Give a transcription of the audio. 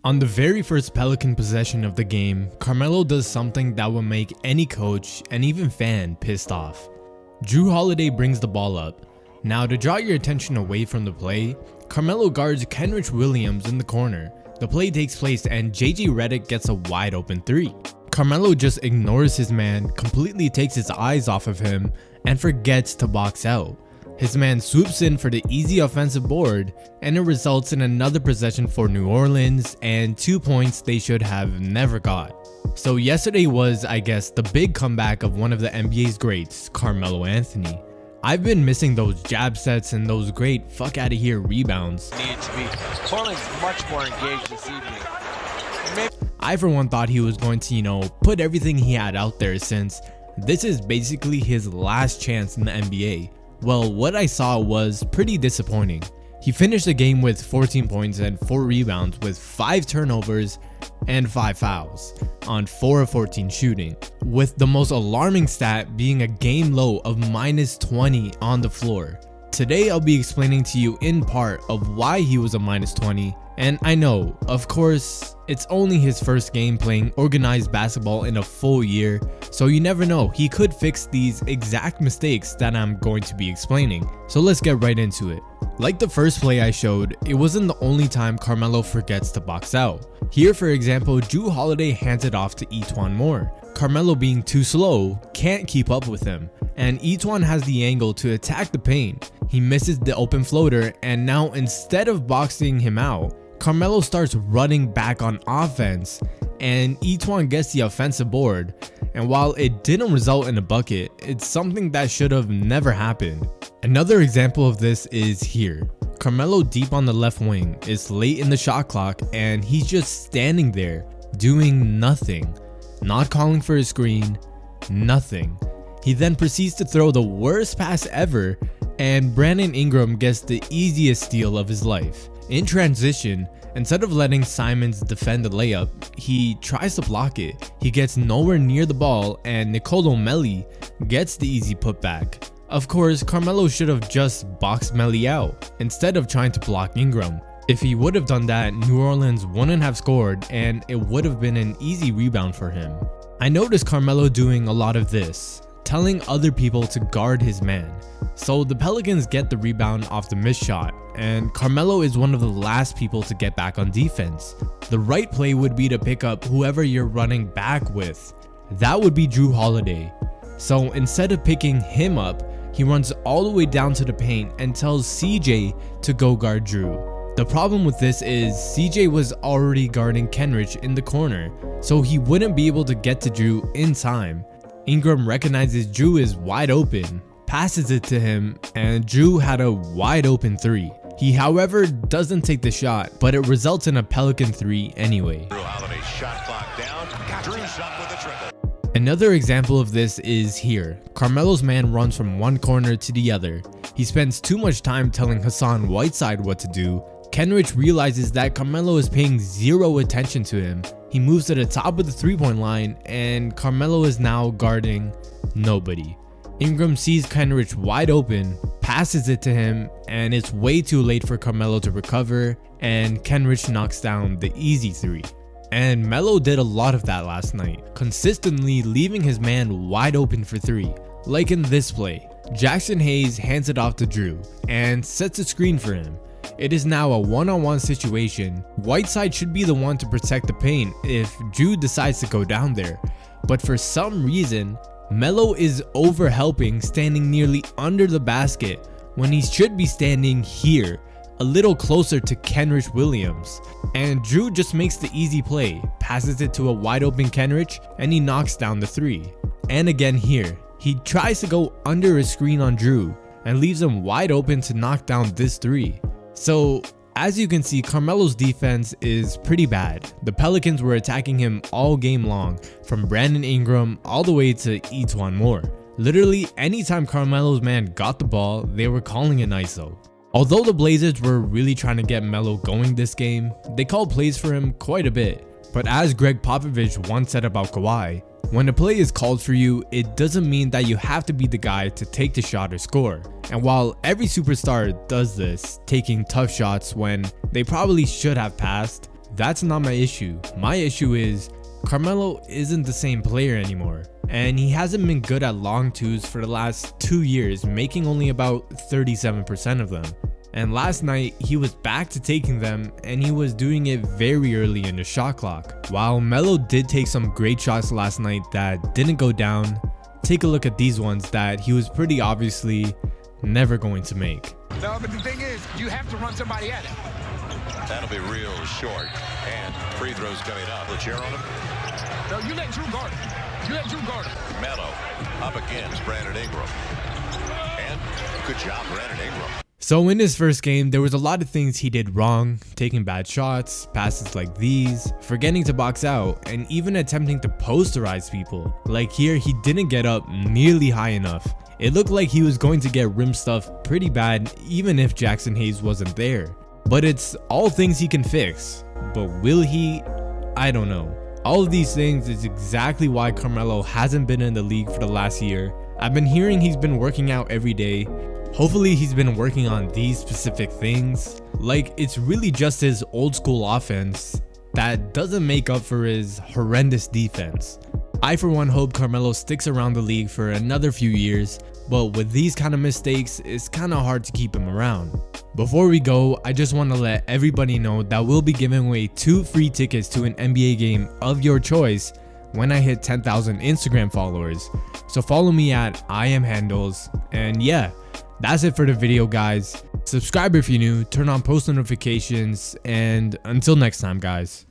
On the very first Pelican possession of the game, Carmelo does something that will make any coach and even fan pissed off. Jrue Holiday brings the ball up. Now, to draw your attention away from the play, Carmelo guards Kenrich Williams in the corner. The play takes place and JJ Redick gets a wide open 3. Carmelo just ignores his man, completely takes his eyes off of him, and forgets to box out. His man swoops in for the easy offensive board, and it results in another possession for New Orleans and 2 points they should have never got. So yesterday was, I guess, the big comeback of one of the NBA's greats, Carmelo Anthony. I've been missing those jab sets and those great fuck out of here rebounds. Portland's much more engaged this evening. I for one thought he was going to, put everything he had out there, since this is basically his last chance in the NBA. Well, what I saw was pretty disappointing. He finished the game with 14 points and 4 rebounds with 5 turnovers and 5 fouls on 4 of 14 shooting, with the most alarming stat being a game low of -20 on the floor. Today I'll be explaining to you in part of why he was a -20, and I know, of course, it's only his first game playing organized basketball in a full year, so you never know, he could fix these exact mistakes that I'm going to be explaining. So let's get right into it. Like the first play I showed, it wasn't the only time Carmelo forgets to box out. Here, for example, Jrue Holiday hands it off to E'Twaun Moore. Carmelo, being too slow, can't keep up with him, and E'Twaun has the angle to attack the paint. He misses the open floater, and now instead of boxing him out, Carmelo starts running back on offense, and E'Twaun gets the offensive board. And while it didn't result in a bucket, it's something that should have never happened. Another example of this is here. Carmelo, deep on the left wing, is late in the shot clock, and he's just standing there doing nothing, not calling for a screen, nothing. He then proceeds to throw the worst pass ever, and Brandon Ingram gets the easiest steal of his life. In transition, instead of letting Simons defend the layup, he tries to block it. He gets nowhere near the ball, and Nicolo Melli gets the easy putback. Of course, Carmelo should have just boxed Melli out instead of trying to block Ingram. If he would have done that, New Orleans wouldn't have scored, and it would have been an easy rebound for him. I noticed Carmelo doing a lot of this, telling other people to guard his man. So the Pelicans get the rebound off the missed shot, and Carmelo is one of the last people to get back on defense. The right play would be to pick up whoever you're running back with. That would be Jrue Holiday. So instead of picking him up, he runs all the way down to the paint and tells CJ to go guard Jrue. The problem with this is CJ was already guarding Kenrich in the corner, so he wouldn't be able to get to Jrue in time. Ingram recognizes Jrue is wide open, passes it to him, and Jrue had a wide open 3. He, however, doesn't take the shot, but it results in a Pelican 3 anyway. Shot clock down. Drew's up with a triple. Another example of this is here. Carmelo's man runs from one corner to the other. He spends too much time telling Hassan Whiteside what to do. Kenrich realizes that Carmelo is paying zero attention to him. He moves to the top of the 3-point line, and Carmelo is now guarding nobody. Ingram sees Kenrich wide open, passes it to him, and it's way too late for Carmelo to recover, and Kenrich knocks down the easy 3. And Melo did a lot of that last night, consistently leaving his man wide open for 3. Like in this play, Jackson Hayes hands it off to Jrue and sets a screen for him. It is now a one-on-one situation. Whiteside should be the one to protect the paint if Jrue decides to go down there, but for some reason, Melo is over helping, standing nearly under the basket when he should be standing here, a little closer to Kenrich Williams. And Jrue just makes the easy play, passes it to a wide open Kenrich, and he knocks down the 3. And again here, he tries to go under a screen on Jrue and leaves him wide open to knock down this 3. So as you can see, Carmelo's defense is pretty bad. The Pelicans were attacking him all game long, from Brandon Ingram all the way to E'Twaun Moore. Literally anytime Carmelo's man got the ball, they were calling an ISO. Although the Blazers were really trying to get Melo going this game, they called plays for him quite a bit. But as Greg Popovich once said about Kawhi, when a play is called for you, it doesn't mean that you have to be the guy to take the shot or score. And while every superstar does this, taking tough shots when they probably should have passed, That's not my issue. My issue is Carmelo isn't the same player anymore, and he hasn't been good at long twos for the last 2 years, making only about 37% of them. And last night, he was back to taking them, and he was doing it very early in the shot clock. While Melo did take some great shots last night that didn't go down, take a look at these ones that he was pretty obviously never going to make. No, but the thing is, you have to run somebody at it. That'll be real short, and free throws coming up. The chair on him. No, you let Drew guard him. You let Drew guard him. Melo up against Brandon Ingram. And good job, Brandon Ingram. So in his first game, there was a lot of things he did wrong, taking bad shots, passes like these, forgetting to box out, and even attempting to posterize people. Like here, he didn't get up nearly high enough. It looked like he was going to get rim stuffed pretty bad even if Jackson Hayes wasn't there. But it's all things he can fix. But will he? I don't know. All of these things is exactly why Carmelo hasn't been in the league for the last year. I've been hearing he's been working out every day. Hopefully he's been working on these specific things. Like, it's really just his old school offense that doesn't make up for his horrendous defense. I for one hope Carmelo sticks around the league for another few years, but with these kind of mistakes, it's kind of hard to keep him around. Before we go, I just want to let everybody know that we'll be giving away 2 free tickets to an NBA game of your choice when I hit 10,000 Instagram followers. So follow me at IamHandles, and yeah, that's it for the video, guys. Subscribe if you're new, turn on post notifications, and until next time, guys.